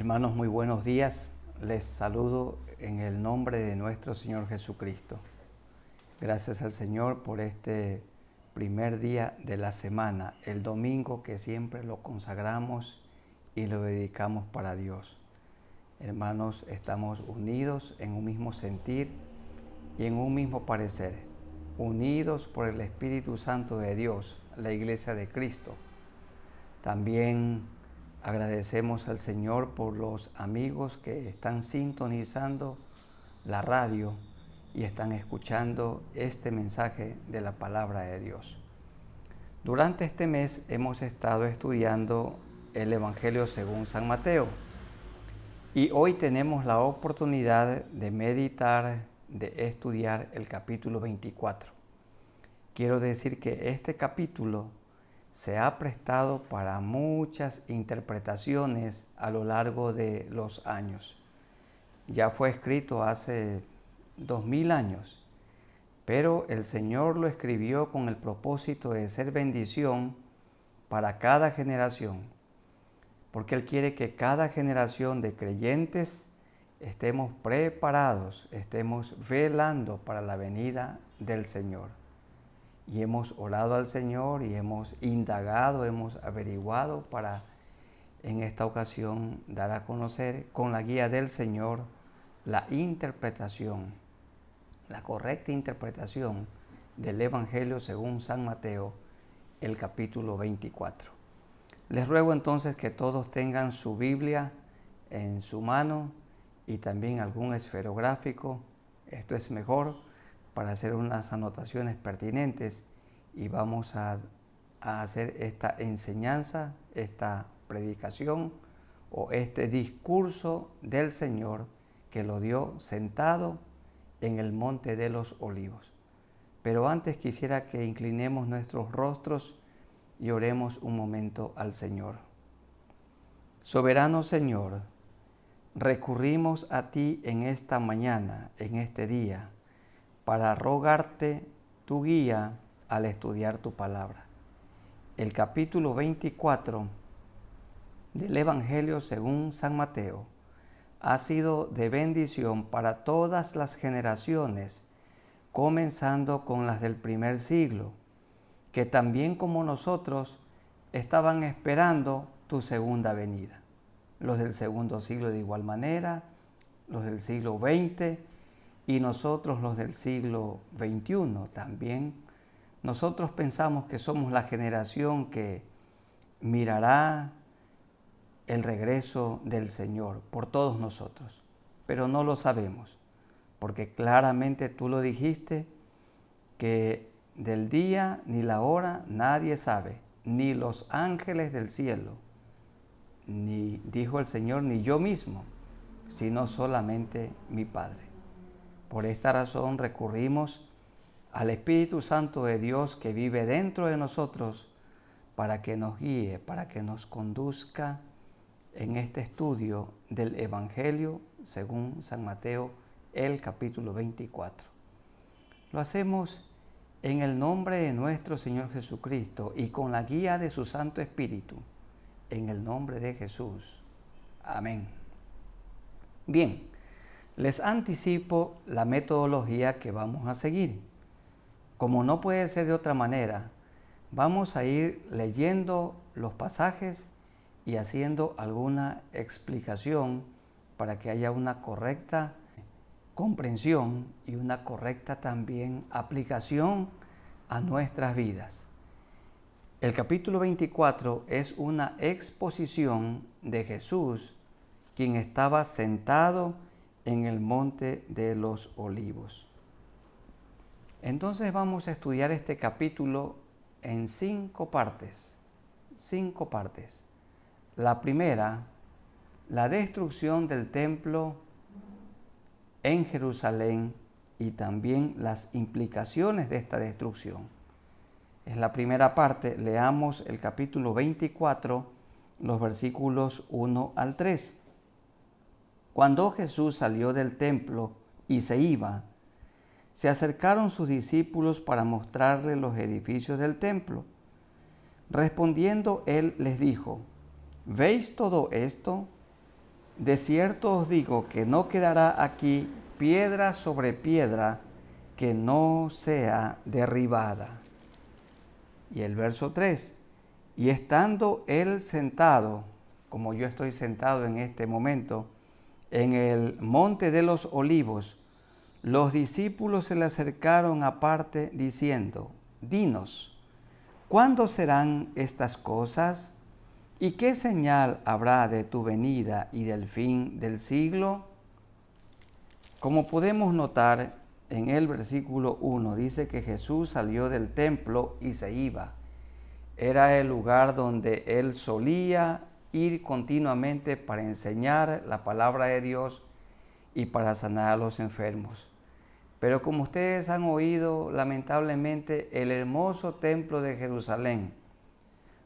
Hermanos, muy buenos días. Les saludo en el nombre de nuestro Señor Jesucristo. Gracias al Señor por este primer día de la semana, el domingo que siempre lo consagramos y lo dedicamos para Dios. Hermanos, estamos unidos en un mismo sentir y en un mismo parecer, unidos por el Espíritu Santo de Dios, la Iglesia de Cristo. También agradecemos al Señor por los amigos que están sintonizando la radio y están escuchando este mensaje de la palabra de Dios. Durante este mes hemos estado estudiando el Evangelio según San Mateo y hoy tenemos la oportunidad de meditar, de estudiar el capítulo 24. Quiero decir que este capítulo se ha prestado para muchas interpretaciones a lo largo de los años. Ya fue escrito hace 2000 años, pero el Señor lo escribió con el propósito de ser bendición para cada generación, porque Él quiere que cada generación de creyentes estemos preparados, estemos velando para la venida del Señor. Y hemos orado al Señor y hemos indagado, hemos averiguado para en esta ocasión dar a conocer con la guía del Señor la interpretación, la correcta interpretación del Evangelio según San Mateo, el capítulo 24. Les ruego entonces que todos tengan su Biblia en su mano y también algún esferográfico. Esto es mejor para hacer unas anotaciones pertinentes y vamos a hacer esta enseñanza, esta predicación o este discurso del Señor que lo dio sentado en el Monte de los Olivos. Pero antes quisiera que inclinemos nuestros rostros y oremos un momento al Señor. Soberano Señor, recurrimos a ti en esta mañana, en este día, para rogarte tu guía al estudiar tu palabra. El capítulo 24 del Evangelio según San Mateo ha sido de bendición para todas las generaciones, comenzando con las del primer siglo, que también como nosotros estaban esperando tu segunda venida. Los del segundo siglo de igual manera, los del siglo XX, y nosotros los del siglo XXI también. Nosotros pensamos que somos la generación que mirará el regreso del Señor por todos nosotros, pero no lo sabemos, porque claramente tú lo dijiste, que del día ni la hora nadie sabe, ni los ángeles del cielo, ni, dijo el Señor, ni yo mismo, sino solamente mi Padre. Por esta razón recurrimos al Espíritu Santo de Dios que vive dentro de nosotros para que nos guíe, para que nos conduzca en este estudio del Evangelio según San Mateo, el capítulo 24. Lo hacemos en el nombre de nuestro Señor Jesucristo y con la guía de su Santo Espíritu, en el nombre de Jesús. Amén. Bien. Les anticipo la metodología que vamos a seguir. Como no puede ser de otra manera, vamos a ir leyendo los pasajes y haciendo alguna explicación para que haya una correcta comprensión y una correcta también aplicación a nuestras vidas. El capítulo 24 es una exposición de Jesús, quien estaba sentado en el Monte de los Olivos. Entonces vamos a estudiar este capítulo en 5 partes. 5 partes. La primera, la destrucción del templo en Jerusalén y también las implicaciones de esta destrucción. En la primera parte, leamos el capítulo 24, los versículos 1 al 3. Cuando Jesús salió del templo y se iba, se acercaron sus discípulos para mostrarle los edificios del templo. Respondiendo él les dijo: ¿Veis todo esto? De cierto os digo que no quedará aquí piedra sobre piedra que no sea derribada. Y el verso 3, y estando él sentado, como yo estoy sentado en este momento, en el monte de los olivos, los discípulos se le acercaron aparte diciendo, dinos, ¿cuándo serán estas cosas? ¿Y qué señal habrá de tu venida y del fin del siglo? Como podemos notar en el versículo 1, dice que Jesús salió del templo y se iba. Era el lugar donde él solía ir continuamente para enseñar la palabra de Dios y para sanar a los enfermos. Pero como ustedes han oído, lamentablemente, el hermoso templo de Jerusalén,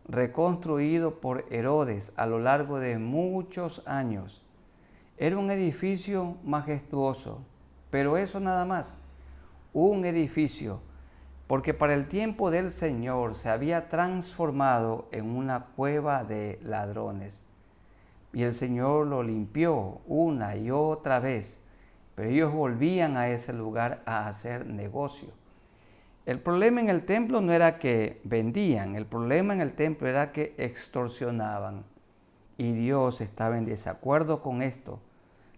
reconstruido por Herodes a lo largo de muchos años, era un edificio majestuoso, pero eso nada más, un edificio, porque para el tiempo del Señor se había transformado en una cueva de ladrones. Y el Señor lo limpió una y otra vez, pero ellos volvían a ese lugar a hacer negocio. El problema en el templo no era que vendían, el problema en el templo era que extorsionaban. Y Dios estaba en desacuerdo con esto.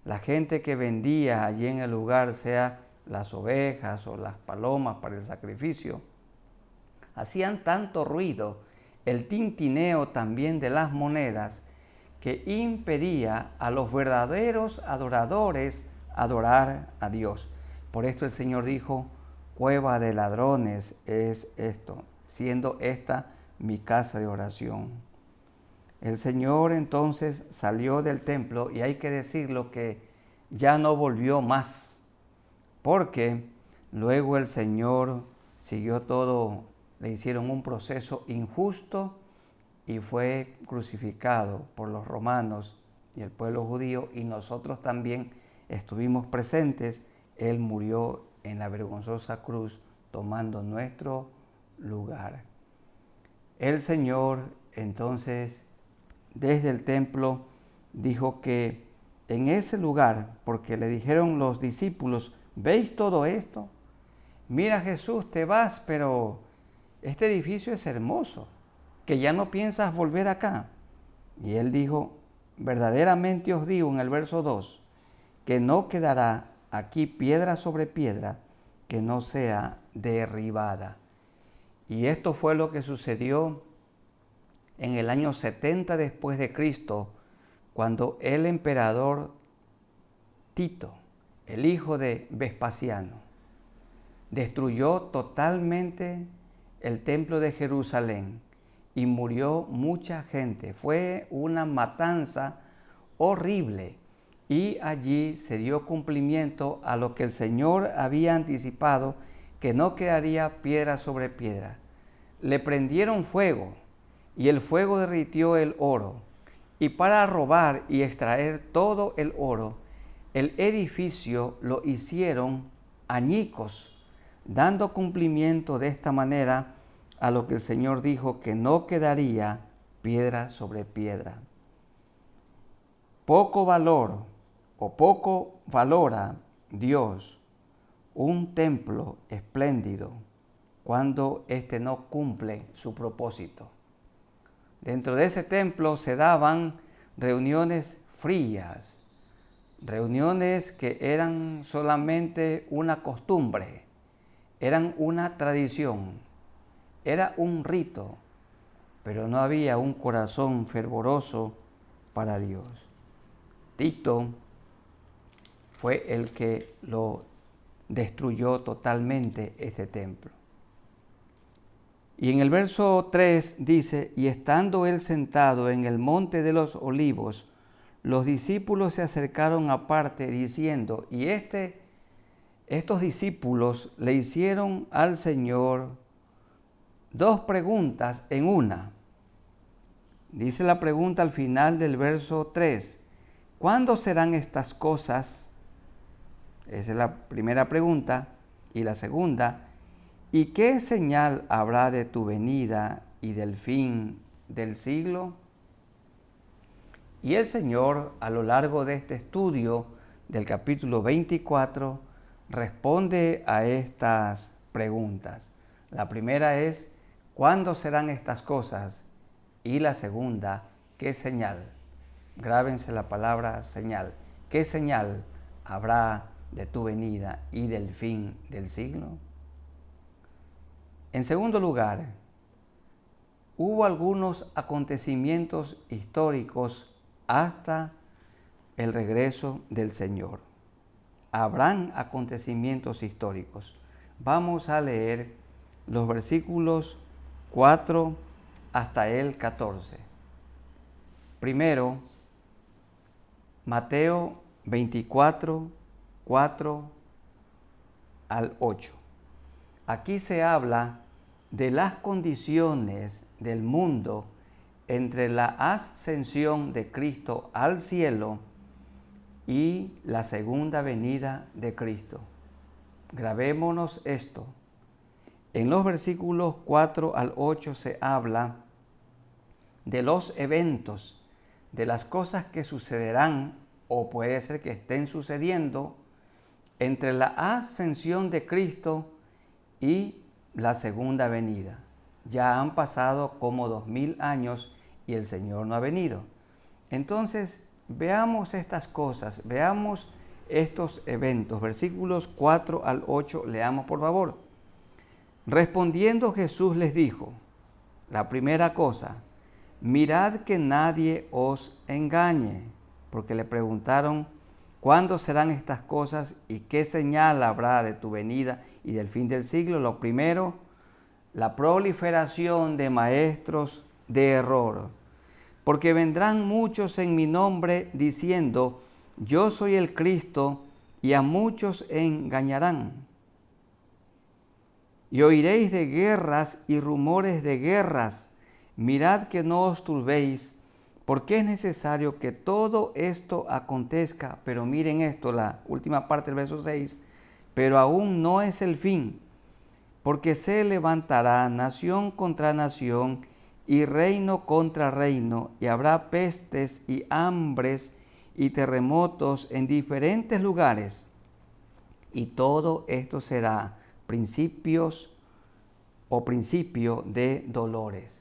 La gente que vendía allí en el lugar, sea las ovejas o las palomas para el sacrificio, hacían tanto ruido, el tintineo también de las monedas, que impedía a los verdaderos adoradores adorar a Dios. Por esto el Señor dijo, cueva de ladrones es esto, siendo esta mi casa de oración. El Señor entonces salió del templo y hay que decirlo que ya no volvió más, porque luego el Señor siguió todo, le hicieron un proceso injusto y fue crucificado por los romanos y el pueblo judío, y nosotros también estuvimos presentes. Él murió en la vergonzosa cruz tomando nuestro lugar. El Señor entonces desde el templo dijo que en ese lugar, porque le dijeron los discípulos, ¿veis todo esto? Mira, Jesús, te vas, pero este edificio es hermoso, que ya no piensas volver acá. Y él dijo, verdaderamente os digo en el verso 2, que no quedará aquí piedra sobre piedra que no sea derribada. Y esto fue lo que sucedió en el año 70 después de Cristo, cuando el emperador Tito, el hijo de Vespasiano, destruyó totalmente el templo de Jerusalén y murió mucha gente. Fue una matanza horrible y allí se dio cumplimiento a lo que el Señor había anticipado, que no quedaría piedra sobre piedra. Le prendieron fuego y el fuego derritió el oro. Y para robar y extraer todo el oro, el edificio lo hicieron añicos, dando cumplimiento de esta manera a lo que el Señor dijo, que no quedaría piedra sobre piedra. Poco valor o poco valora Dios un templo espléndido cuando éste no cumple su propósito. Dentro de ese templo se daban reuniones frías, reuniones que eran solamente una costumbre, eran una tradición, era un rito, pero no había un corazón fervoroso para Dios. Tito fue el que lo destruyó totalmente, este templo. Y en el verso 3 dice, y estando él sentado en el monte de los olivos, los discípulos se acercaron aparte diciendo, y estos discípulos le hicieron al Señor dos preguntas en una. Dice la pregunta al final del verso 3, ¿cuándo serán estas cosas? Esa es la primera pregunta. Y la segunda, ¿y qué señal habrá de tu venida y del fin del siglo? Y el Señor, a lo largo de este estudio del capítulo 24, responde a estas preguntas. La primera es, ¿cuándo serán estas cosas? Y la segunda, ¿qué señal? Grábense la palabra señal. ¿Qué señal habrá de tu venida y del fin del siglo? En segundo lugar, hubo algunos acontecimientos históricos hasta el regreso del Señor. Habrán acontecimientos históricos. Vamos a leer los versículos 4 hasta el 14. Primero, Mateo 24, 4 al 8. Aquí se habla de las condiciones del mundo entre la ascensión de Cristo al cielo y la segunda venida de Cristo. Grabémonos esto. En los versículos 4 al 8 se habla de los eventos, de las cosas que sucederán o puede ser que estén sucediendo entre la ascensión de Cristo y la segunda venida. Ya han pasado como 2000 años y el Señor no ha venido. Entonces, veamos estas cosas, veamos estos eventos. Versículos 4 al 8, leamos por favor. Respondiendo Jesús les dijo, la primera cosa, mirad que nadie os engañe, porque le preguntaron, ¿cuándo serán estas cosas y qué señal habrá de tu venida y del fin del siglo? Lo primero, la proliferación de maestros de error, porque vendrán muchos en mi nombre diciendo, yo soy el Cristo, y a muchos engañarán. Y oiréis de guerras y rumores de guerras. Mirad que no os turbéis, porque es necesario que todo esto acontezca. Pero miren esto, la última parte del verso 6, pero aún no es el fin, porque se levantará nación contra nación y reino contra reino, y habrá pestes y hambres y terremotos en diferentes lugares. Y todo esto será principio de dolores.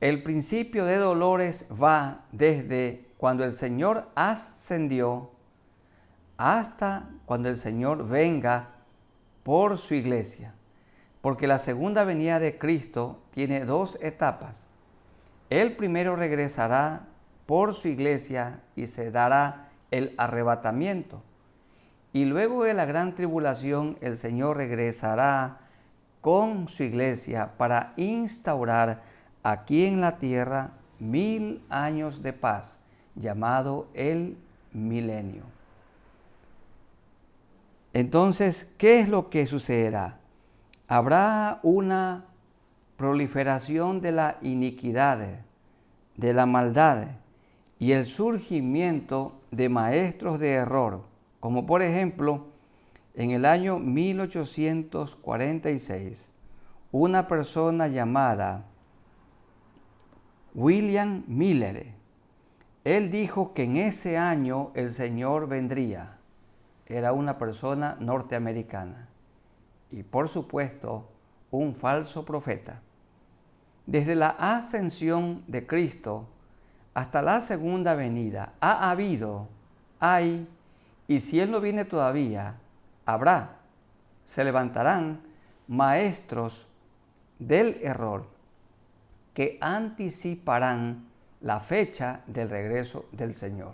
El principio de dolores va desde cuando el Señor ascendió hasta cuando el Señor venga por su iglesia. Porque la segunda venida de Cristo tiene dos etapas. Él primero regresará por su iglesia y se dará el arrebatamiento. Y luego de la gran tribulación, el Señor regresará con su iglesia para instaurar aquí en la tierra 1000 años de paz, llamado el milenio. Entonces, ¿qué es lo que sucederá? Habrá una proliferación de la iniquidad, de la maldad y el surgimiento de maestros de error, como por ejemplo, en el año 1846, una persona llamada William Miller, él dijo que en ese año el Señor vendría. Era una persona norteamericana y por supuesto un falso profeta. Desde la ascensión de Cristo hasta la segunda venida hay, y si Él no viene todavía, habrá, se levantarán maestros del error que anticiparán la fecha del regreso del Señor.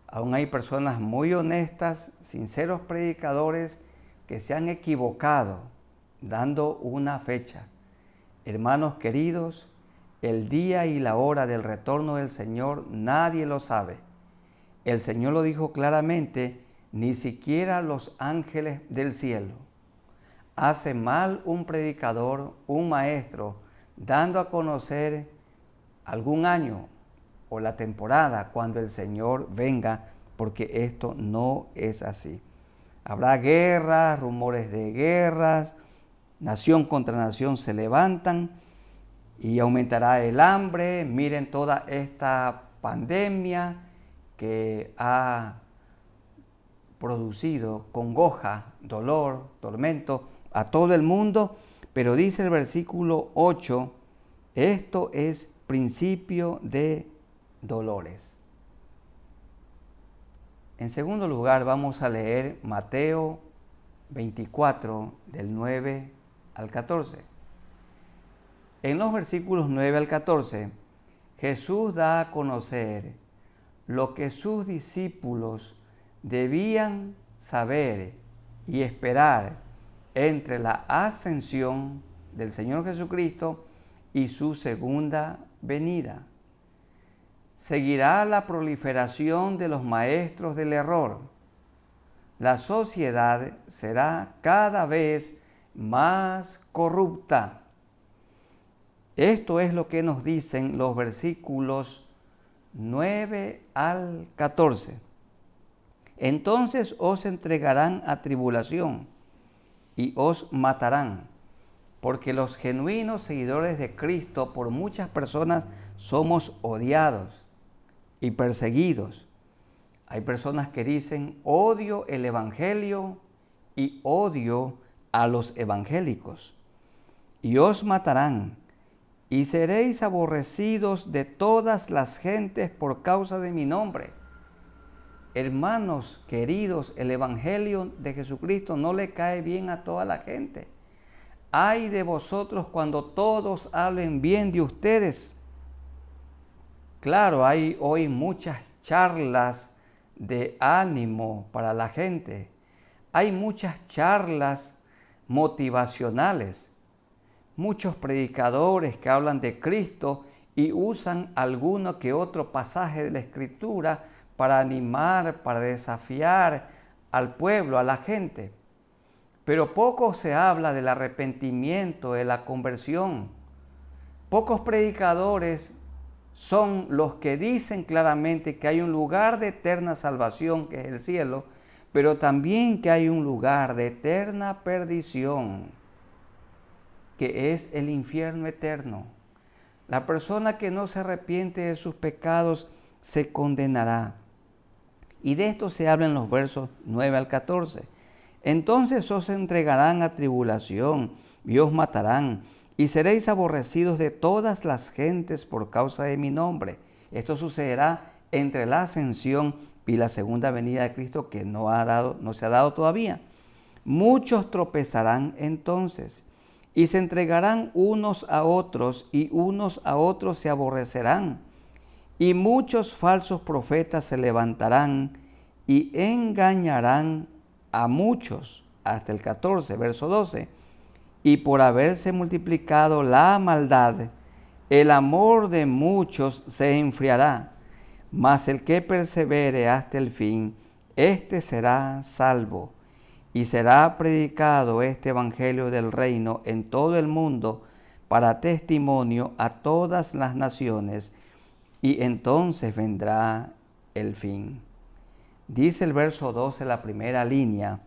Aún hay personas muy honestas, sinceros predicadores que se han equivocado dando una fecha. Hermanos queridos, el día y la hora del retorno del Señor nadie lo sabe. El Señor lo dijo claramente, ni siquiera los ángeles del cielo. Hace mal un predicador, un maestro, dando a conocer algún año o la temporada cuando el Señor venga, porque esto no es así. Habrá guerras, rumores de guerras, nación contra nación se levantan y aumentará el hambre. Miren toda esta pandemia que ha producido congoja, dolor, tormento a todo el mundo. Pero dice el versículo 8, esto es principio de dolores. En segundo lugar, vamos a leer Mateo 24, del 9 al 14. En los versículos 9 al 14, Jesús da a conocer lo que sus discípulos debían saber y esperar entre la ascensión del Señor Jesucristo y su segunda venida. Seguirá la proliferación de los maestros del error. La sociedad será cada vez más corrupta. Esto es lo que nos dicen los versículos 9 al 14. Entonces os entregarán a tribulación y os matarán, porque los genuinos seguidores de Cristo por muchas personas somos odiados y perseguidos. Hay personas que dicen odio el evangelio y odio a los evangélicos. Y os matarán y seréis aborrecidos de todas las gentes por causa de mi nombre. Hermanos queridos, el evangelio de Jesucristo no le cae bien a toda la gente. Ay de vosotros cuando todos hablen bien de ustedes. Claro, hay hoy muchas charlas de ánimo para la gente. Hay muchas charlas motivacionales. Muchos predicadores que hablan de Cristo y usan alguno que otro pasaje de la Escritura para animar, para desafiar al pueblo, a la gente. Pero poco se habla del arrepentimiento, de la conversión. Pocos predicadores son los que dicen claramente que hay un lugar de eterna salvación, que es el cielo, pero también que hay un lugar de eterna perdición, que es el infierno eterno. La persona que no se arrepiente de sus pecados se condenará. Y de esto se habla en los versos 9 al 14. Entonces os entregarán a tribulación y os matarán, y seréis aborrecidos de todas las gentes por causa de mi nombre. Esto sucederá entre la ascensión y la segunda venida de Cristo, que no se ha dado todavía. Muchos tropezarán entonces y se entregarán unos a otros, y unos a otros se aborrecerán. Y muchos falsos profetas se levantarán y engañarán a muchos. Hasta el 14, verso 12. Y por haberse multiplicado la maldad, el amor de muchos se enfriará. Mas el que persevere hasta el fin, éste será salvo. Y será predicado este evangelio del reino en todo el mundo para testimonio a todas las naciones, y entonces vendrá el fin. Dice el verso 12, la primera línea,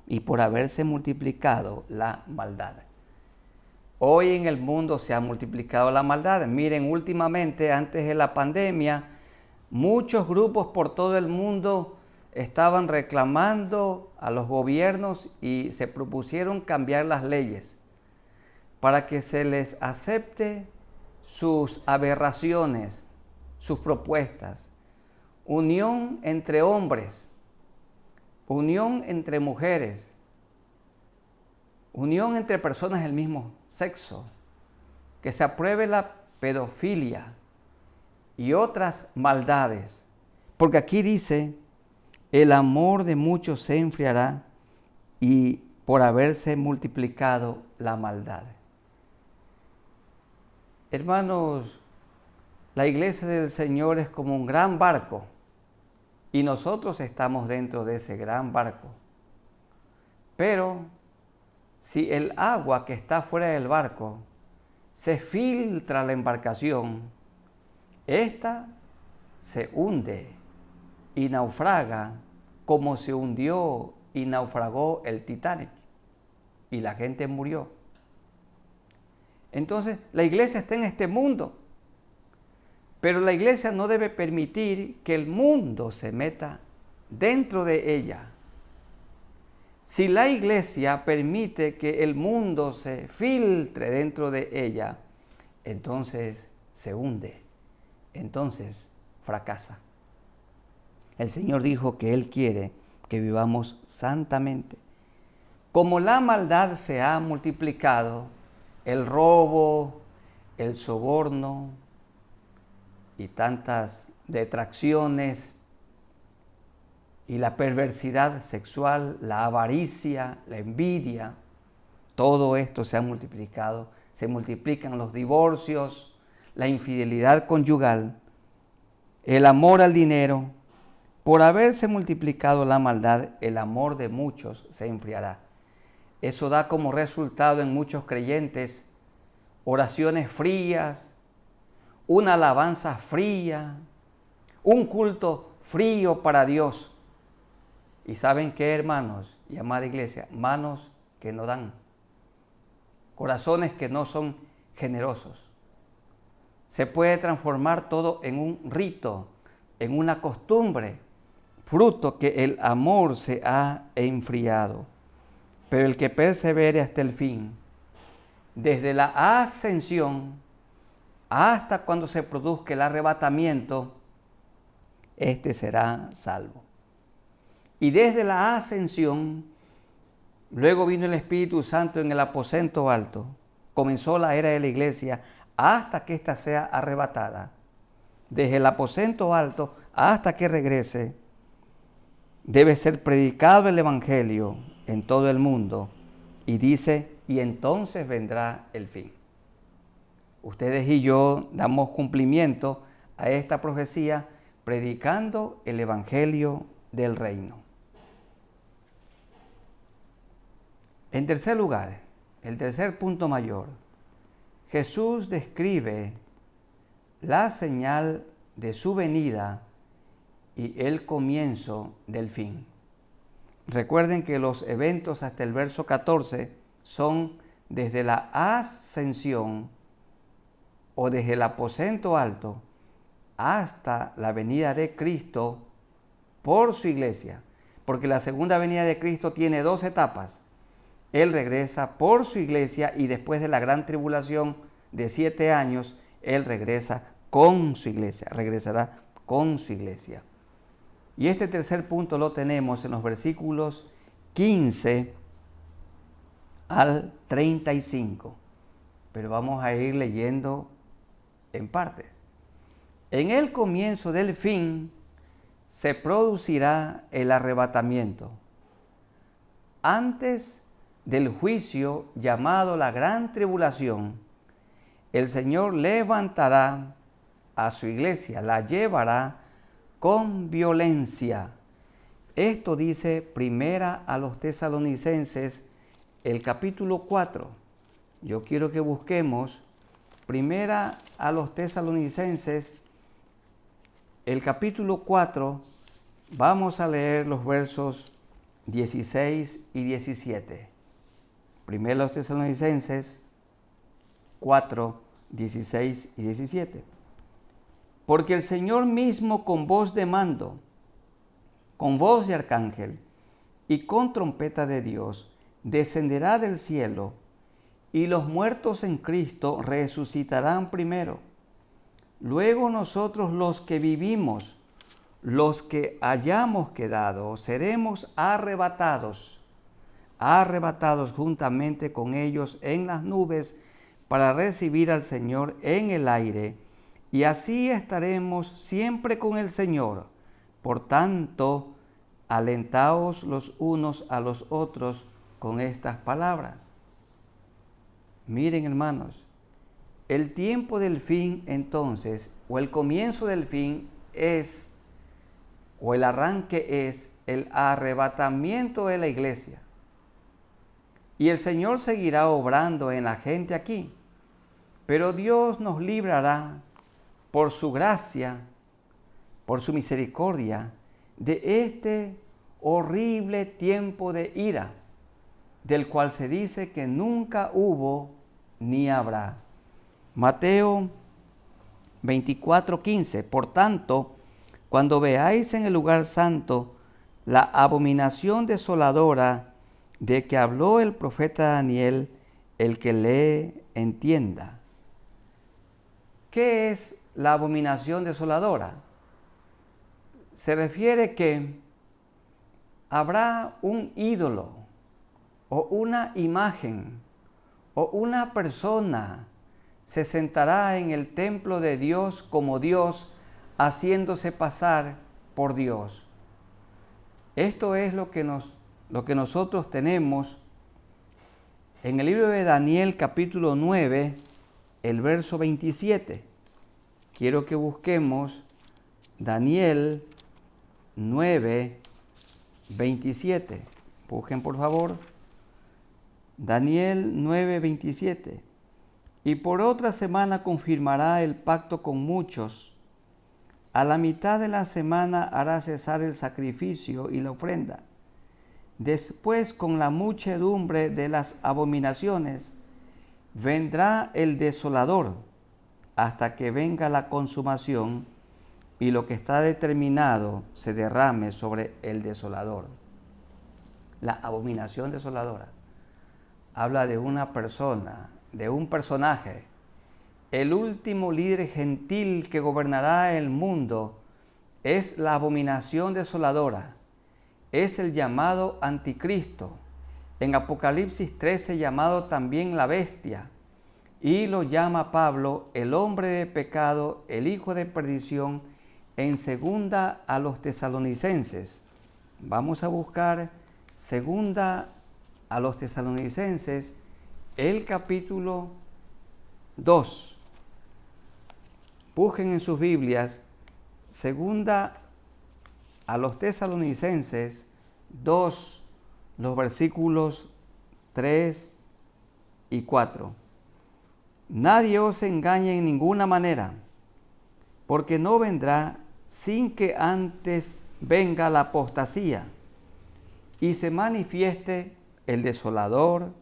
y por haberse multiplicado la maldad. Hoy en el mundo se ha multiplicado la maldad. Miren, últimamente, antes de la pandemia, muchos grupos por todo el mundo estaban reclamando a los gobiernos y se propusieron cambiar las leyes para que se les acepte sus aberraciones, sus propuestas. Unión entre hombres, unión entre mujeres, unión entre personas del mismo sexo, que se apruebe la pedofilia y otras maldades. Porque aquí dice, el amor de muchos se enfriará y por haberse multiplicado la maldad. Hermanos, la iglesia del Señor es como un gran barco y nosotros estamos dentro de ese gran barco. Pero si el agua que está fuera del barco se filtra a la embarcación, esta se hunde y naufraga como se hundió y naufragó el Titanic y la gente murió. Entonces, la iglesia está en este mundo, pero la iglesia no debe permitir que el mundo se meta dentro de ella. Si la iglesia permite que el mundo se filtre dentro de ella, entonces se hunde, entonces fracasa. El Señor dijo que Él quiere que vivamos santamente. Como la maldad se ha multiplicado, el robo, el soborno y tantas detracciones y la perversidad sexual, la avaricia, la envidia, todo esto se ha multiplicado. Se multiplican los divorcios, la infidelidad conyugal, el amor al dinero. Por haberse multiplicado la maldad, el amor de muchos se enfriará. Eso da como resultado en muchos creyentes oraciones frías, una alabanza fría, un culto frío para Dios. ¿Y saben qué, hermanos y amada iglesia? Manos que no dan, corazones que no son generosos. Se puede transformar todo en un rito, en una costumbre, fruto que el amor se ha enfriado. Pero el que persevere hasta el fin, desde la ascensión hasta cuando se produzca el arrebatamiento, éste será salvo. Y desde la ascensión, luego vino el Espíritu Santo en el aposento alto, comenzó la era de la iglesia hasta que ésta sea arrebatada. Desde el aposento alto hasta que regrese, debe ser predicado el Evangelio en todo el mundo. Y dice, y entonces vendrá el fin. Ustedes y yo damos cumplimiento a esta profecía predicando el Evangelio del reino. En tercer lugar, el tercer punto mayor, Jesús describe la señal de su venida y el comienzo del fin. Recuerden que los eventos hasta el verso 14 son desde la ascensión o desde el aposento alto hasta la venida de Cristo por su iglesia. Porque la segunda venida de Cristo tiene dos etapas. Él regresa por su iglesia y después de la gran tribulación de 7 años, Él regresa con su iglesia, regresará con su iglesia. Y este tercer punto lo tenemos en los versículos 15 al 35. Pero vamos a ir leyendo en partes. En el comienzo del fin se producirá el arrebatamiento. Antes del juicio llamado la gran tribulación, el Señor levantará a su iglesia, la llevará con violencia. Esto dice Primera a los Tesalonicenses, el capítulo 4. Yo quiero que busquemos Primera a los Tesalonicenses, el capítulo 4. Vamos a leer los versos 16 y 17. Primera a los Tesalonicenses 4, 16 y 17. Porque el Señor mismo con voz de mando, con voz de arcángel y con trompeta de Dios, descenderá del cielo, y los muertos en Cristo resucitarán primero. Luego nosotros los que vivimos, los que hayamos quedado, seremos arrebatados juntamente con ellos en las nubes para recibir al Señor en el aire. Y así estaremos siempre con el Señor. Por tanto, alentaos los unos a los otros con estas palabras. Miren, hermanos, el tiempo del fin entonces, o el comienzo del fin es, o el arranque es, el arrebatamiento de la iglesia. Y el Señor seguirá obrando en la gente aquí, pero Dios nos librará por su gracia, por su misericordia, de este horrible tiempo de ira, del cual se dice que nunca hubo ni habrá. Mateo 24:15. Por tanto, cuando veáis en el lugar santo la abominación desoladora de que habló el profeta Daniel, el que lee entienda. ¿Qué es la abominación desoladora? Se refiere que habrá un ídolo o una imagen o una persona se sentará en el templo de Dios como Dios, haciéndose pasar por Dios. Esto es lo que nosotros tenemos en el libro de Daniel capítulo 9, el verso 27. Quiero que busquemos Daniel 9, 27. Busquen por favor. Daniel 9, 27. Y por otra semana confirmará el pacto con muchos. A la mitad de la semana hará cesar el sacrificio y la ofrenda. Después, con la muchedumbre de las abominaciones, vendrá el desolador, hasta que venga la consumación y lo que está determinado se derrame sobre el desolador. La abominación desoladora habla de una persona, de un personaje, el último líder gentil que gobernará el mundo. Es la abominación desoladora, es el llamado anticristo, en Apocalipsis 13 llamado también la bestia, y lo llama Pablo el hombre de pecado, el hijo de perdición, en segunda a los tesalonicenses. Vamos a buscar segunda a los tesalonicenses, el capítulo 2. Busquen en sus Biblias, segunda a los tesalonicenses 2, los versículos 3 y 4. Nadie os engañe en ninguna manera, porque no vendrá sin que antes venga la apostasía y se manifieste el desolador,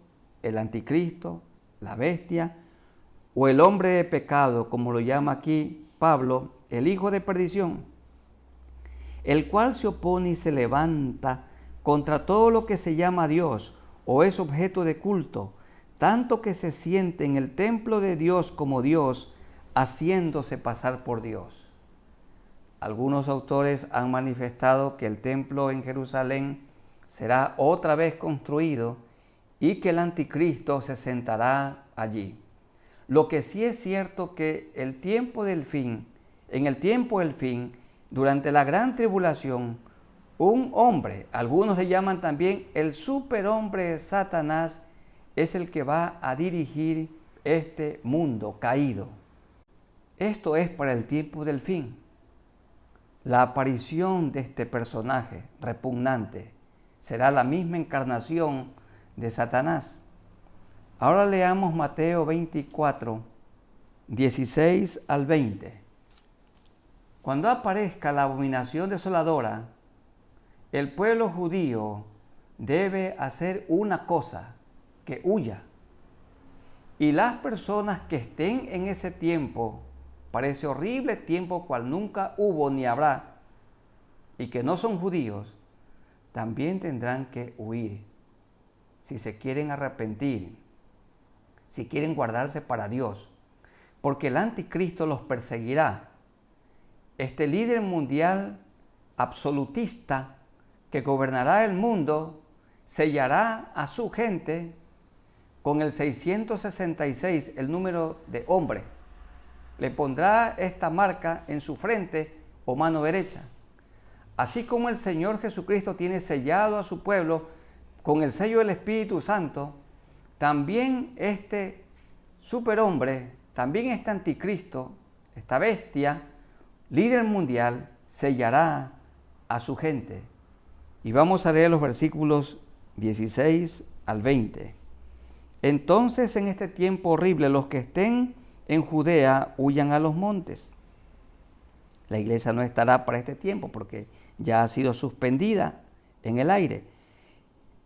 el anticristo, la bestia, o el hombre de pecado, como lo llama aquí Pablo, el hijo de perdición, el cual se opone y se levanta contra todo lo que se llama Dios o es objeto de culto, tanto que se siente en el templo de Dios como Dios, haciéndose pasar por Dios. Algunos autores han manifestado que el templo en Jerusalén será otra vez construido y que el anticristo se sentará allí. Lo que sí es cierto que en el tiempo del fin, durante la gran tribulación, un hombre, algunos le llaman también el superhombre Satanás, es el que va a dirigir este mundo caído. Esto es para el tiempo del fin. La aparición de este personaje repugnante será la misma encarnación de Satanás. Ahora leamos Mateo 24, 16 al 20. Cuando aparezca la abominación desoladora, el pueblo judío debe hacer una cosa, que huya. Y las personas que estén en ese tiempo, para ese horrible tiempo cual nunca hubo ni habrá, y que no son judíos, también tendrán que huir, si se quieren arrepentir, si quieren guardarse para Dios, porque el anticristo los perseguirá. Este líder mundial absolutista que gobernará el mundo sellará a su gente con el 666, el número de hombre. Le pondrá esta marca en su frente o mano derecha. Así como el Señor Jesucristo tiene sellado a su pueblo con el sello del Espíritu Santo, también este superhombre, también este anticristo, esta bestia, líder mundial, sellará a su gente. Y vamos a leer los versículos 16 al 20. Entonces, en este tiempo horrible, los que estén en Judea huyan a los montes. La iglesia no estará para este tiempo porque ya ha sido suspendida en el aire.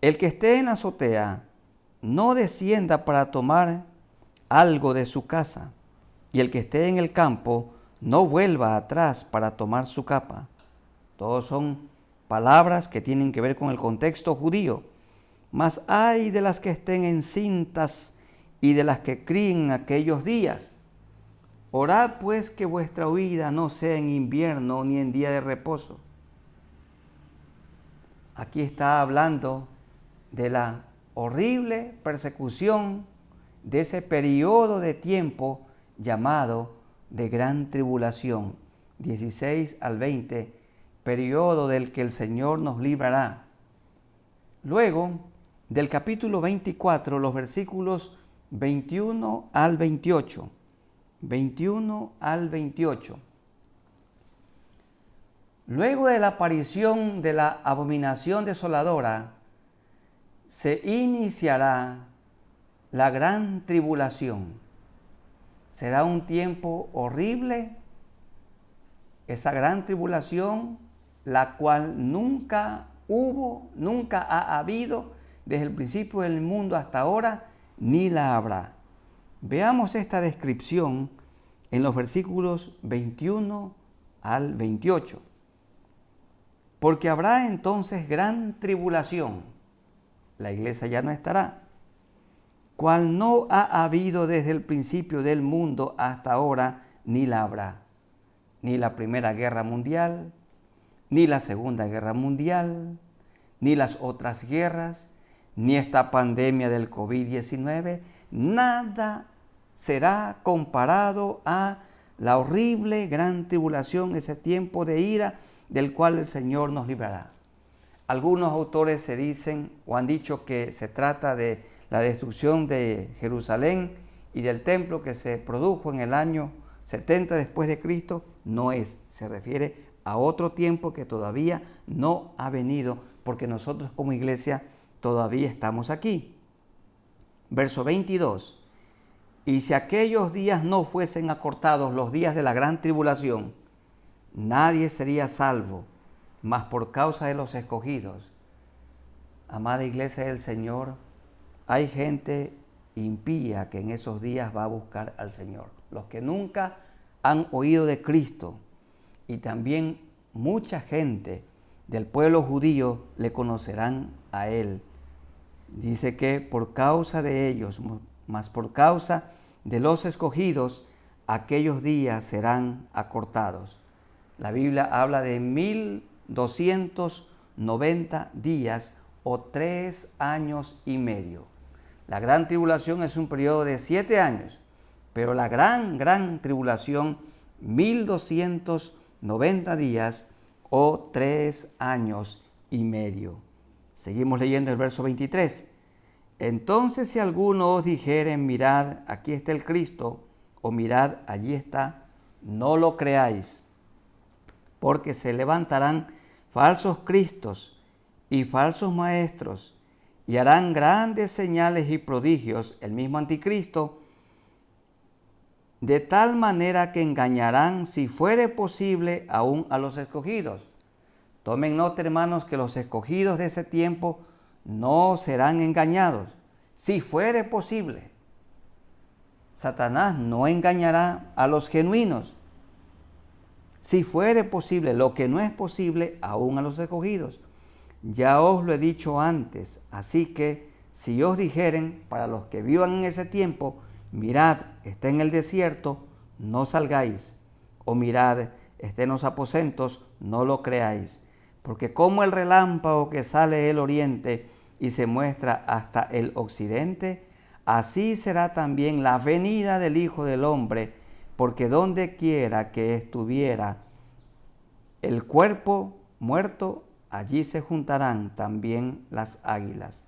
El que esté en la azotea no descienda para tomar algo de su casa, y el que esté en el campo no vuelva atrás para tomar su capa. Todos son palabras que tienen que ver con el contexto judío. Mas ay de las que estén encintas y de las que críen en aquellos días. Orad pues que vuestra huida no sea en invierno ni en día de reposo. Aquí está hablando de la horrible persecución de ese periodo de tiempo llamado de gran tribulación, 16 al 20, periodo del que el Señor nos librará. Luego, del capítulo 24, los versículos 21 al 28. 21 al 28. Luego de la aparición de la abominación desoladora, se iniciará la gran tribulación. Será un tiempo horrible, esa gran tribulación, la cual nunca hubo, nunca ha habido desde el principio del mundo hasta ahora, ni la habrá. Veamos esta descripción en los versículos 21 al 28. Porque habrá entonces gran tribulación. La iglesia ya no estará, cual no ha habido desde el principio del mundo hasta ahora, ni la habrá. Ni la Primera Guerra Mundial, ni la Segunda Guerra Mundial, ni las otras guerras, ni esta pandemia del COVID-19, nada será comparado a la horrible gran tribulación, ese tiempo de ira del cual el Señor nos librará. Algunos autores se dicen o han dicho que se trata de la destrucción de Jerusalén y del templo que se produjo en el año 70 después de Cristo. No es, se refiere a otro tiempo que todavía no ha venido, porque nosotros como iglesia todavía estamos aquí. Verso 22. Y si aquellos días no fuesen acortados, los días de la gran tribulación, nadie sería salvo, mas por causa de los escogidos. Amada iglesia del Señor, hay gente impía que en esos días va a buscar al Señor. Los que nunca han oído de Cristo, y también mucha gente del pueblo judío le conocerán a Él. Dice que por causa de ellos, mas por causa de los escogidos, aquellos días serán acortados. La Biblia habla de 1290 días o 3 años y medio. La gran tribulación es un periodo de 7 años, pero la gran tribulación, 1290 días o 3 años y medio. Seguimos leyendo el verso 23. Entonces si alguno os dijere, mirad, aquí está el Cristo, o mirad, allí está, no lo creáis, porque se levantarán falsos cristos y falsos maestros, y harán grandes señales y prodigios, el mismo anticristo, de tal manera que engañarán, si fuere posible, aún a los escogidos. Tomen nota, hermanos, que los escogidos de ese tiempo no serán engañados, si fuere posible. Satanás no engañará a los genuinos, si fuere posible. Lo que no es posible, aún a los escogidos. Ya os lo he dicho antes, así que si os dijeren, para los que vivan en ese tiempo, mirad, está en el desierto, no salgáis, o mirad, está en los aposentos, no lo creáis, porque como el relámpago que sale del oriente y se muestra hasta el occidente, así será también la venida del Hijo del Hombre, porque donde quiera que estuviera el cuerpo muerto, allí se juntarán también las águilas.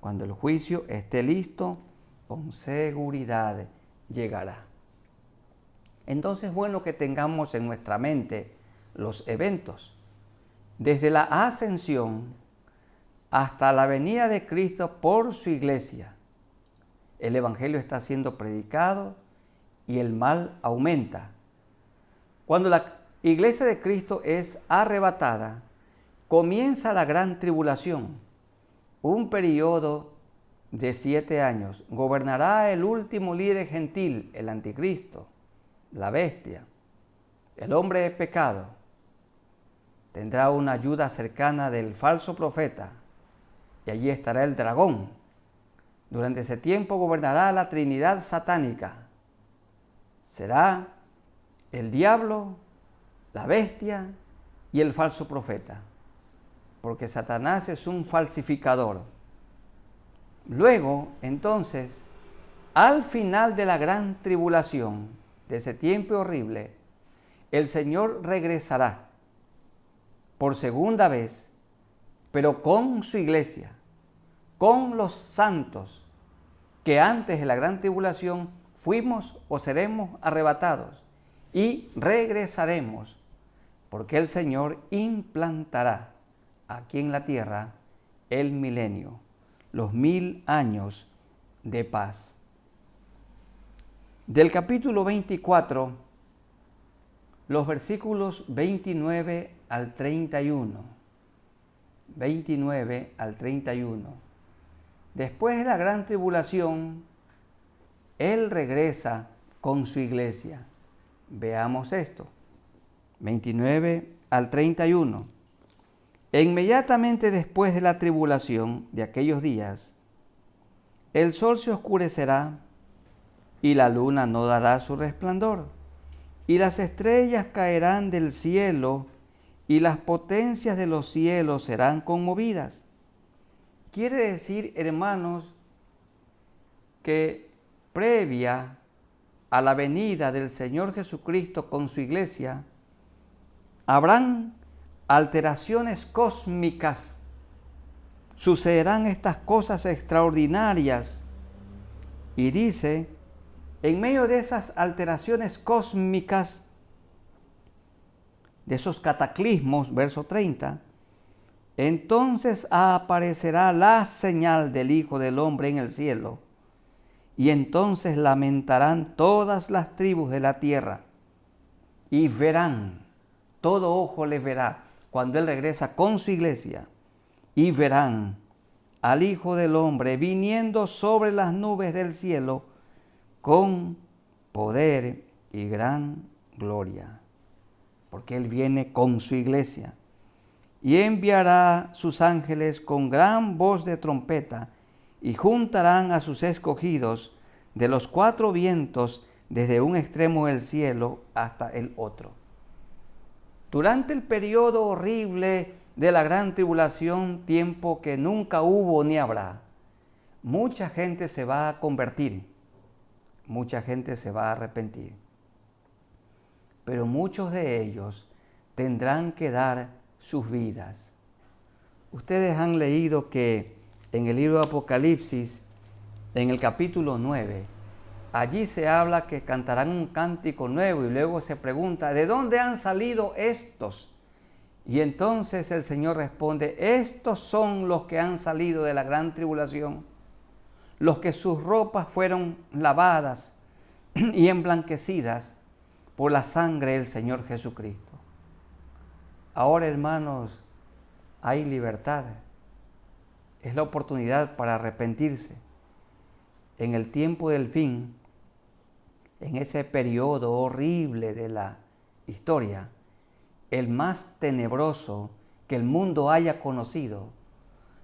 Cuando el juicio esté listo, con seguridad llegará. Entonces es bueno que tengamos en nuestra mente los eventos. Desde la ascensión hasta la venida de Cristo por su iglesia, el evangelio está siendo predicado y el mal aumenta. Cuando la iglesia de Cristo es arrebatada, comienza la gran tribulación, un periodo de 7 años, gobernará el último líder gentil, el anticristo, la bestia, el hombre de pecado. Tendrá una ayuda cercana del falso profeta y allí estará el dragón. Durante ese tiempo gobernará la Trinidad satánica. Será el diablo, la bestia y el falso profeta, porque Satanás es un falsificador. Luego, entonces, al final de la gran tribulación, de ese tiempo horrible, el Señor regresará por segunda vez, pero con su iglesia, con los santos, que antes de la gran tribulación fuimos o seremos arrebatados y regresaremos, porque el Señor implantará aquí en la tierra el milenio, los 1000 años de paz. Del capítulo 24, los versículos 29 al 31. 29 al 31. Después de la gran tribulación, Él regresa con su iglesia. Veamos esto. 29 al 31. E inmediatamente después de la tribulación de aquellos días, el sol se oscurecerá y la luna no dará su resplandor, y las estrellas caerán del cielo y las potencias de los cielos serán conmovidas. Quiere decir, hermanos, que previa a la venida del Señor Jesucristo con su iglesia, habrán alteraciones cósmicas. Sucederán estas cosas extraordinarias. Y dice, en medio de esas alteraciones cósmicas, de esos cataclismos, verso 30, entonces aparecerá la señal del Hijo del Hombre en el cielo, y entonces lamentarán todas las tribus de la tierra, y verán, todo ojo le verá, cuando Él regresa con su iglesia, y verán al Hijo del Hombre viniendo sobre las nubes del cielo con poder y gran gloria, porque Él viene con su iglesia. Y enviará sus ángeles con gran voz de trompeta, y juntarán a sus escogidos de los 4 vientos, desde un extremo del cielo hasta el otro. Durante el periodo horrible de la gran tribulación, tiempo que nunca hubo ni habrá, mucha gente se va a convertir, mucha gente se va a arrepentir, pero muchos de ellos tendrán que dar sus vidas. Ustedes han leído que en el libro de Apocalipsis, en el capítulo 9, allí se habla que cantarán un cántico nuevo y luego se pregunta, ¿de dónde han salido estos? Y entonces el Señor responde, estos son los que han salido de la gran tribulación, los que sus ropas fueron lavadas y emblanquecidas por la sangre del Señor Jesucristo. Ahora, hermanos, hay libertad. Es la oportunidad para arrepentirse. En el tiempo del fin, en ese periodo horrible de la historia, el más tenebroso que el mundo haya conocido,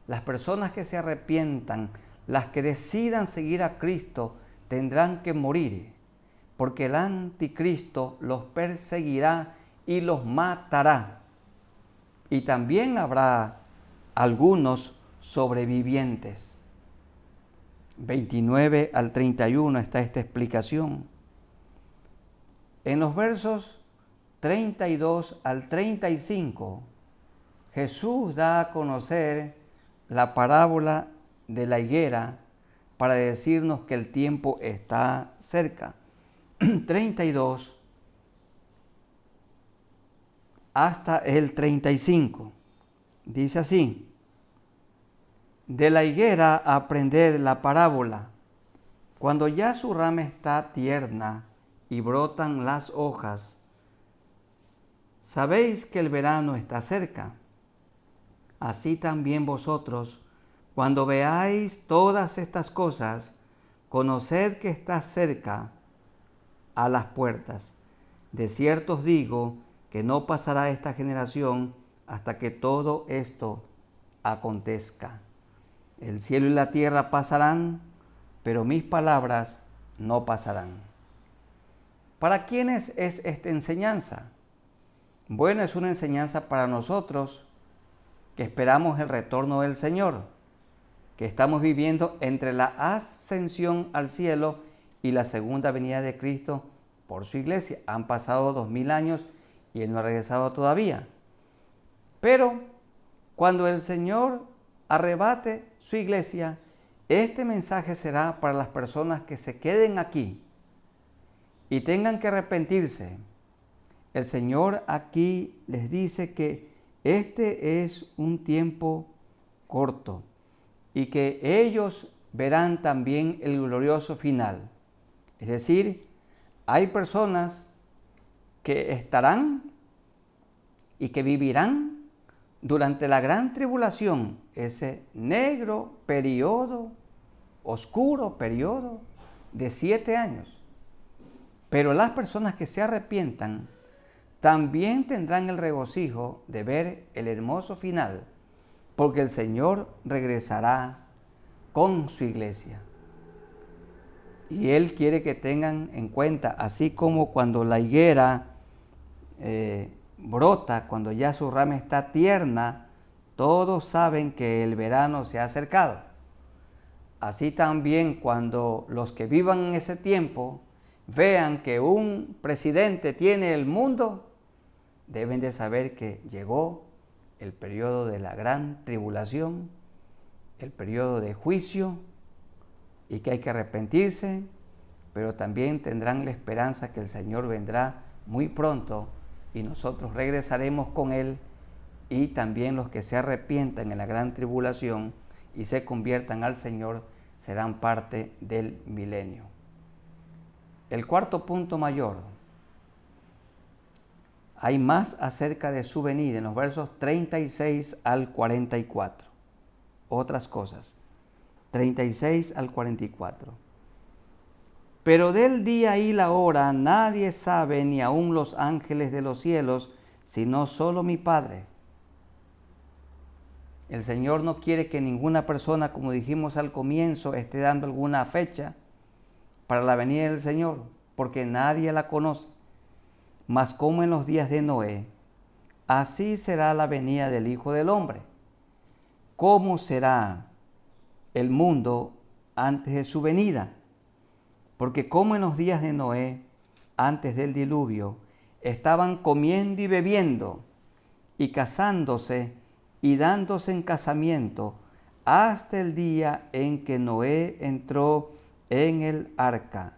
las personas que se arrepientan, las que decidan seguir a Cristo, tendrán que morir, porque el anticristo los perseguirá y los matará. Y también habrá algunos sobrevivientes. 29 al 31 está esta explicación. En los versos 32 al 35, Jesús da a conocer la parábola de la higuera para decirnos que el tiempo está cerca. 32 hasta el 35. Dice así: de la higuera aprended la parábola. Cuando ya su rama está tierna y brotan las hojas, sabéis que el verano está cerca. Así también vosotros, Cuando veáis todas estas cosas, conoced que está cerca a las puertas. De cierto os digo que no pasará esta generación hasta que todo esto acontezca. El cielo y la tierra pasarán, pero mis palabras no pasarán. ¿Para quiénes es esta enseñanza? Bueno, es una enseñanza para nosotros que esperamos el retorno del Señor, que estamos viviendo entre la ascensión al cielo y la segunda venida de Cristo por su iglesia. Han pasado 2000 años y Él no ha regresado todavía. Pero cuando el Señor arrebate su iglesia, este mensaje será para las personas que se queden aquí y tengan que arrepentirse. El Señor aquí les dice que este es un tiempo corto y que ellos verán también el glorioso final. Es decir, hay personas que estarán y que vivirán durante la gran tribulación, ese negro periodo, oscuro periodo de 7 años. Pero las personas que se arrepientan también tendrán el regocijo de ver el hermoso final, porque el Señor regresará con su iglesia. Y Él quiere que tengan en cuenta, así como cuando la higuera brota, cuando ya su rama está tierna, todos saben que el verano se ha acercado. Así también cuando los que vivan en ese tiempo vean que un presidente tiene el mundo, deben de saber que llegó el periodo de la gran tribulación, el periodo de juicio, y que hay que arrepentirse, pero también tendrán la esperanza que el Señor vendrá muy pronto y nosotros regresaremos con Él, y también los que se arrepientan en la gran tribulación y se conviertan al Señor serán parte del milenio. El cuarto punto mayor, hay más acerca de su venida en los versos 36 al 44. Otras cosas. 36 al 44. Pero del día y la hora nadie sabe, ni aun los ángeles de los cielos, sino solo mi Padre. El Señor no quiere que ninguna persona, como dijimos al comienzo, esté dando alguna fecha para la venida del Señor, porque nadie la conoce. Mas como en los días de Noé, así será la venida del Hijo del Hombre. ¿Cómo será el mundo antes de su venida? Porque como en los días de Noé, antes del diluvio, estaban comiendo y bebiendo, y casándose y dándose en casamiento, hasta el día en que Noé entró en el arca.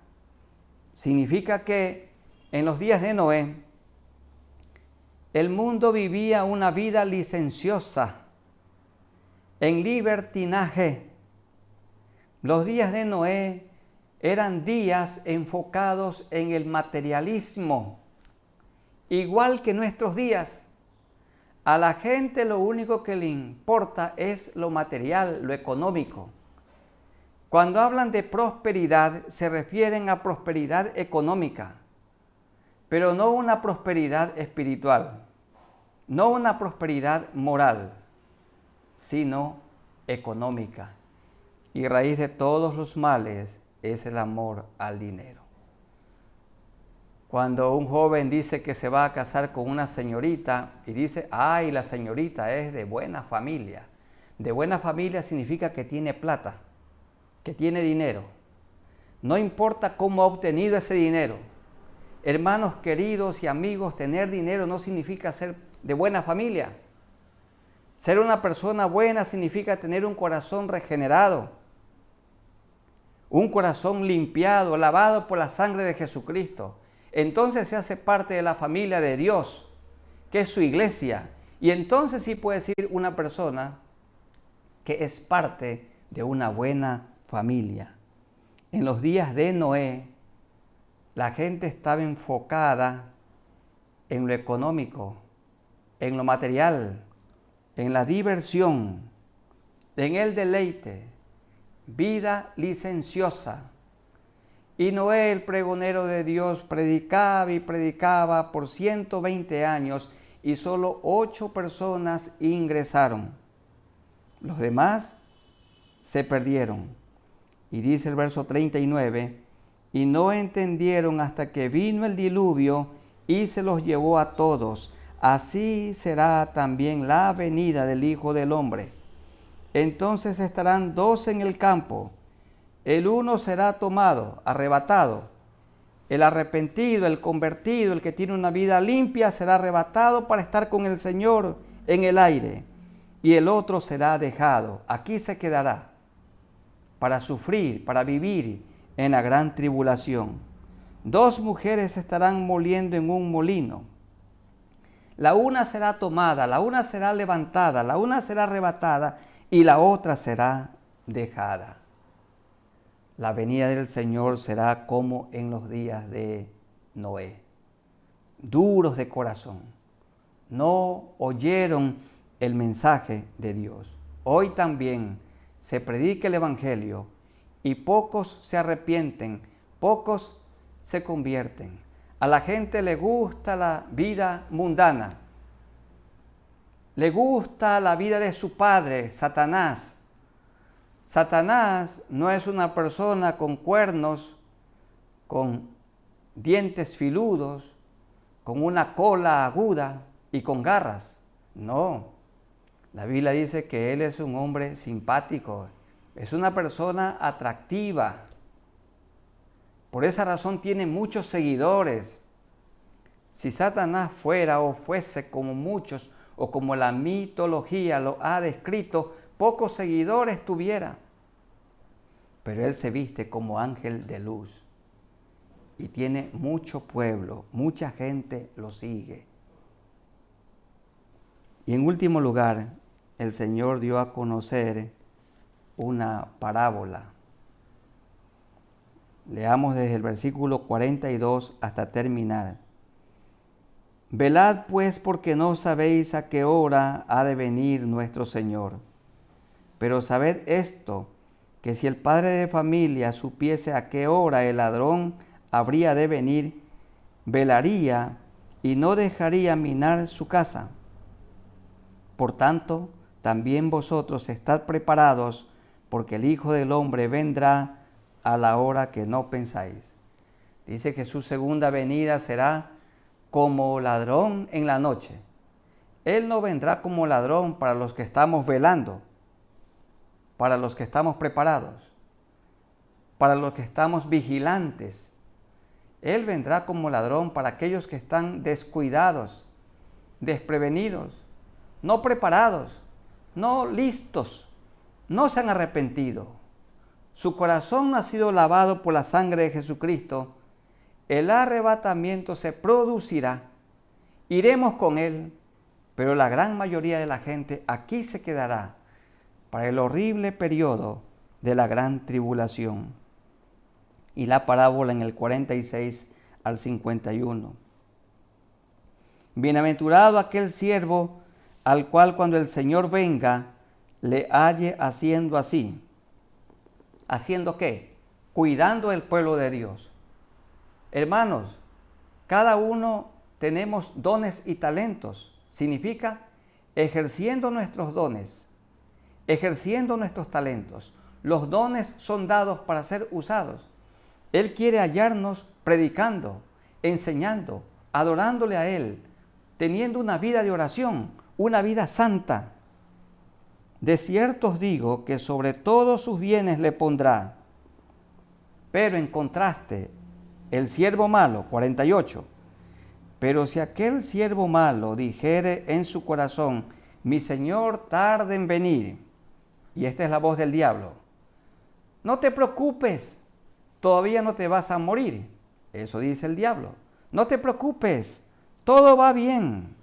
Significa que en los días de Noé, el mundo vivía una vida licenciosa, en libertinaje. Los días de Noé eran días enfocados en el materialismo, igual que nuestros días. A la gente lo único que le importa es lo material, lo económico. Cuando hablan de prosperidad, se refieren a prosperidad económica, pero no una prosperidad espiritual, no una prosperidad moral, sino económica. Y raíz de todos los males es el amor al dinero. Cuando un joven dice que se va a casar con una señorita y dice, ay, la señorita es de buena familia. De buena familia significa que tiene plata, que tiene dinero. No importa cómo ha obtenido ese dinero. Hermanos queridos y amigos, tener dinero no significa ser de buena familia. Ser una persona buena significa tener un corazón regenerado, un corazón limpiado, lavado por la sangre de Jesucristo. Entonces se hace parte de la familia de Dios, que es su iglesia. Y entonces sí puede decir una persona que es parte de una buena familia. En los días de Noé, la gente estaba enfocada en lo económico, en lo material, en la diversión, en el deleite, vida licenciosa. Y Noé, el pregonero de Dios, predicaba y predicaba por 120 años y solo 8 personas ingresaron. Los demás se perdieron. Y dice el verso 39, y no entendieron hasta que vino el diluvio y se los llevó a todos. Así será también la venida del Hijo del Hombre. Entonces estarán 2 en el campo. El uno será tomado, arrebatado. El arrepentido, el convertido, el que tiene una vida limpia, será arrebatado para estar con el Señor en el aire. Y el otro será dejado. Aquí se quedará para sufrir, para vivir en la gran tribulación. 2 mujeres estarán moliendo en un molino. La una será tomada, la una será levantada, la una será arrebatada y la otra será dejada. La venida del Señor será como en los días de Noé. Duros de corazón. No oyeron el mensaje de Dios. Hoy también se predica el Evangelio y pocos se arrepienten, pocos se convierten. A la gente le gusta la vida mundana. Le gusta la vida de su padre, Satanás. Satanás no es una persona con cuernos, con dientes filudos, con una cola aguda y con garras. No. La Biblia dice que él es un hombre simpático, es una persona atractiva. Por esa razón tiene muchos seguidores. Si Satanás fuera o fuese como muchos o como la mitología lo ha descrito, pocos seguidores tuviera. Pero él se viste como ángel de luz y tiene mucho pueblo, mucha gente lo sigue. Y en último lugar, el Señor dio a conocer una parábola. Leamos desde el versículo 42 hasta terminar. Velad pues, porque no sabéis a qué hora ha de venir nuestro Señor. Pero sabed esto, que si el padre de familia supiese a qué hora el ladrón habría de venir, velaría y no dejaría minar su casa. Por tanto, también vosotros estad preparados, porque el Hijo del Hombre vendrá a la hora que no pensáis. Dice que su segunda venida será como ladrón en la noche. Él no vendrá como ladrón para los que estamos velando, para los que estamos preparados, para los que estamos vigilantes. Él vendrá como ladrón para aquellos que están descuidados, desprevenidos, no preparados, no listos, no se han arrepentido. Su corazón no ha sido lavado por la sangre de Jesucristo. El arrebatamiento se producirá. Iremos con Él, pero la gran mayoría de la gente aquí se quedará para el horrible periodo de la gran tribulación. Y la parábola en el 46 al 51. Bienaventurado aquel siervo al cual cuando el Señor venga le halle haciendo así. ¿Haciendo qué? Cuidando el pueblo de Dios. Hermanos, cada uno tenemos dones y talentos. Significa ejerciendo nuestros dones, ejerciendo nuestros talentos. Los dones son dados para ser usados. Él quiere hallarnos predicando, enseñando, adorándole a Él, teniendo una vida de oración, una vida santa. De cierto os digo que sobre todos sus bienes le pondrá. Pero en contraste, el siervo malo, 48. Pero si aquel siervo malo dijere en su corazón, mi Señor tarde en venir, y esta es la voz del diablo, no te preocupes, todavía no te vas a morir. Eso dice el diablo. No te preocupes, todo va bien,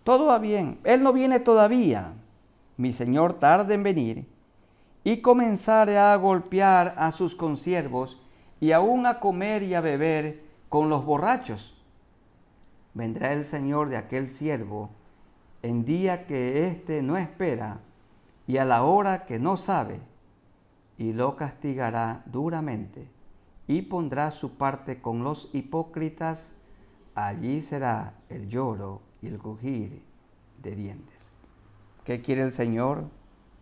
todo va bien. Él no viene todavía. Mi Señor tarde en venir, y comenzare a golpear a sus consiervos y aún a comer y a beber con los borrachos. Vendrá el Señor de aquel siervo en día que éste no espera, y a la hora que no sabe, y lo castigará duramente, y pondrá su parte con los hipócritas. Allí será el lloro y el crujir de dientes. ¿Qué quiere el Señor?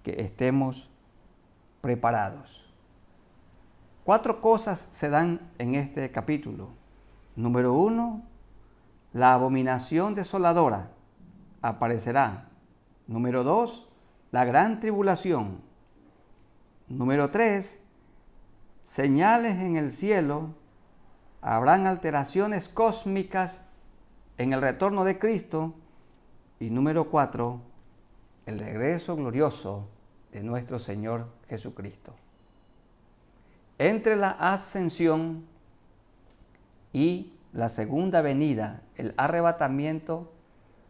Que estemos preparados. 4 cosas se dan en este capítulo. Número 1, la abominación desoladora aparecerá. Número 2, la gran tribulación. Número 3, señales en el cielo. Habrán alteraciones cósmicas en el retorno de Cristo. Y número 4, el regreso glorioso de nuestro Señor Jesucristo. Entre la ascensión y la segunda venida, el arrebatamiento,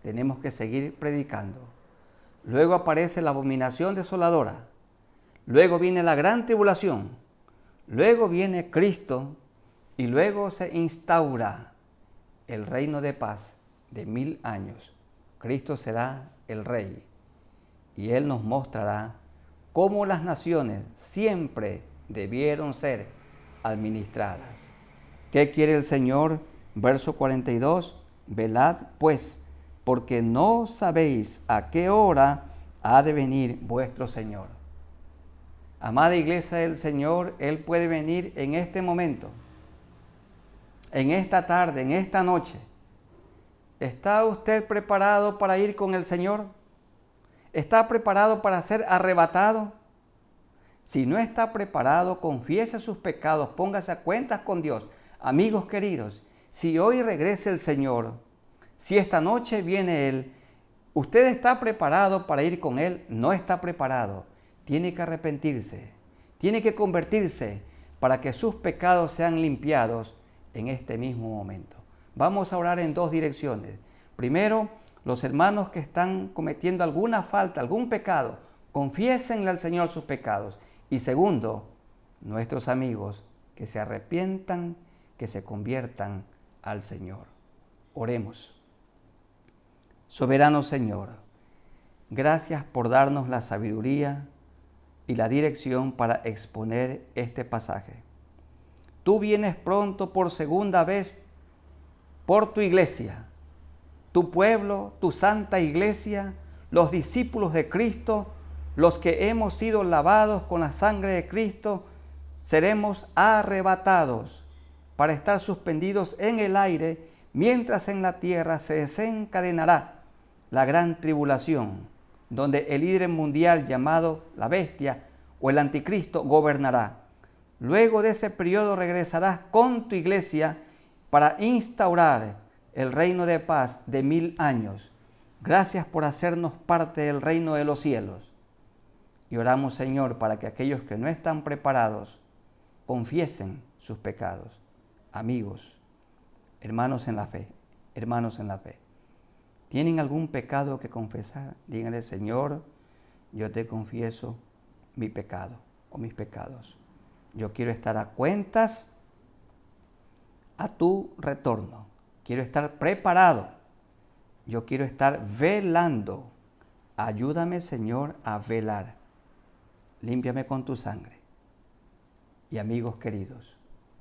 tenemos que seguir predicando. Luego aparece la abominación desoladora. Luego viene la gran tribulación. Luego viene Cristo y luego se instaura el reino de paz de 1000 años. Cristo será el Rey y Él nos mostrará cómo las naciones siempre debieron ser administradas. ¿Qué quiere el Señor? Verso 42, velad pues, porque no sabéis a qué hora ha de venir vuestro Señor. Amada iglesia del Señor, Él puede venir en este momento, en esta tarde, en esta noche. ¿Está usted preparado para ir con el Señor? ¿Está preparado para ser arrebatado? Si no está preparado, confiese sus pecados, póngase a cuentas con Dios. Amigos queridos, si hoy regresa el Señor, si esta noche viene Él, ¿usted está preparado para ir con Él? No está preparado. Tiene que arrepentirse, tiene que convertirse para que sus pecados sean limpiados en este mismo momento. Vamos a orar en 2 direcciones. Primero, los hermanos que están cometiendo alguna falta, algún pecado, confiésenle al Señor sus pecados. Y segundo, nuestros amigos que se arrepientan, que se conviertan al Señor. Oremos. Soberano Señor, gracias por darnos la sabiduría y la dirección para exponer este pasaje. Tú vienes pronto por segunda vez por tu iglesia, tu pueblo, tu santa iglesia, los discípulos de Cristo, los que hemos sido lavados con la sangre de Cristo, seremos arrebatados para estar suspendidos en el aire, mientras en la tierra se desencadenará la gran tribulación, donde el líder mundial llamado la bestia o el anticristo gobernará. Luego de ese periodo regresarás con tu iglesia para instaurar el reino de paz de 1000 años. Gracias por hacernos parte del reino de los cielos. Y oramos, Señor, para que aquellos que no están preparados confiesen sus pecados. Amigos, hermanos en la fe, ¿tienen algún pecado que confesar? Díganle, Señor, yo te confieso mi pecado o mis pecados. Yo quiero estar a cuentas a tu retorno. Quiero estar preparado. Yo quiero estar velando. Ayúdame, Señor, a velar. Límpiame con tu sangre. Y amigos queridos,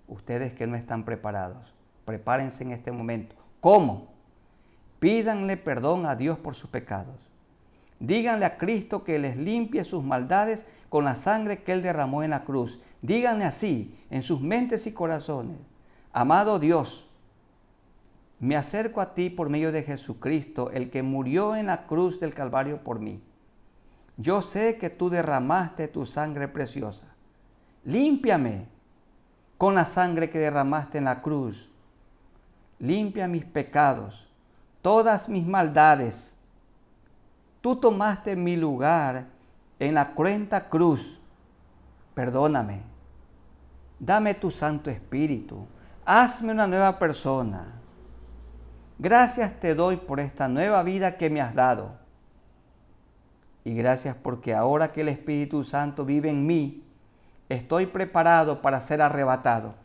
ustedes que no están preparados, prepárense en este momento. ¿Cómo? Pídanle perdón a Dios por sus pecados. Díganle a Cristo que les limpie sus maldades con la sangre que Él derramó en la cruz. Díganle así en sus mentes y corazones: amado Dios, me acerco a ti por medio de Jesucristo, el que murió en la cruz del Calvario por mí. Yo sé que tú derramaste tu sangre preciosa. Límpiame con la sangre que derramaste en la cruz. Limpia mis pecados, todas mis maldades. Tú tomaste mi lugar en la cruenta cruz. Perdóname. Dame tu Santo Espíritu. Hazme una nueva persona. Gracias te doy por esta nueva vida que me has dado. Y gracias porque ahora que el Espíritu Santo vive en mí, estoy preparado para ser arrebatado.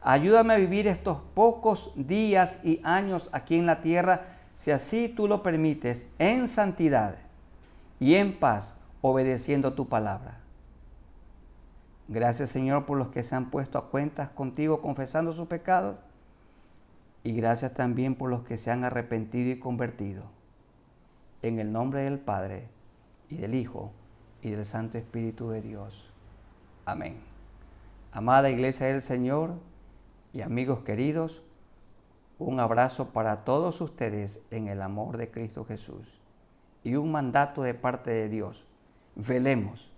Ayúdame a vivir estos pocos días y años aquí en la tierra, si así tú lo permites, en santidad. y en paz, obedeciendo tu palabra. Gracias, Señor, por los que se han puesto a cuentas contigo confesando sus pecados. Y gracias también por los que se han arrepentido y convertido. En el nombre del Padre, y del Hijo, y del Santo Espíritu de Dios. Amén. Amada Iglesia del Señor y amigos queridos, un abrazo para todos ustedes en el amor de Cristo Jesús. Y un mandato de parte de Dios. Velemos,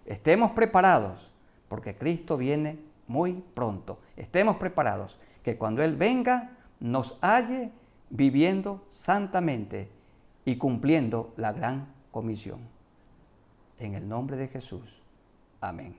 estemos preparados, porque Cristo viene muy pronto. Estemos preparados, que cuando Él venga nos halle viviendo santamente y cumpliendo la gran comisión. En el nombre de Jesús. Amén.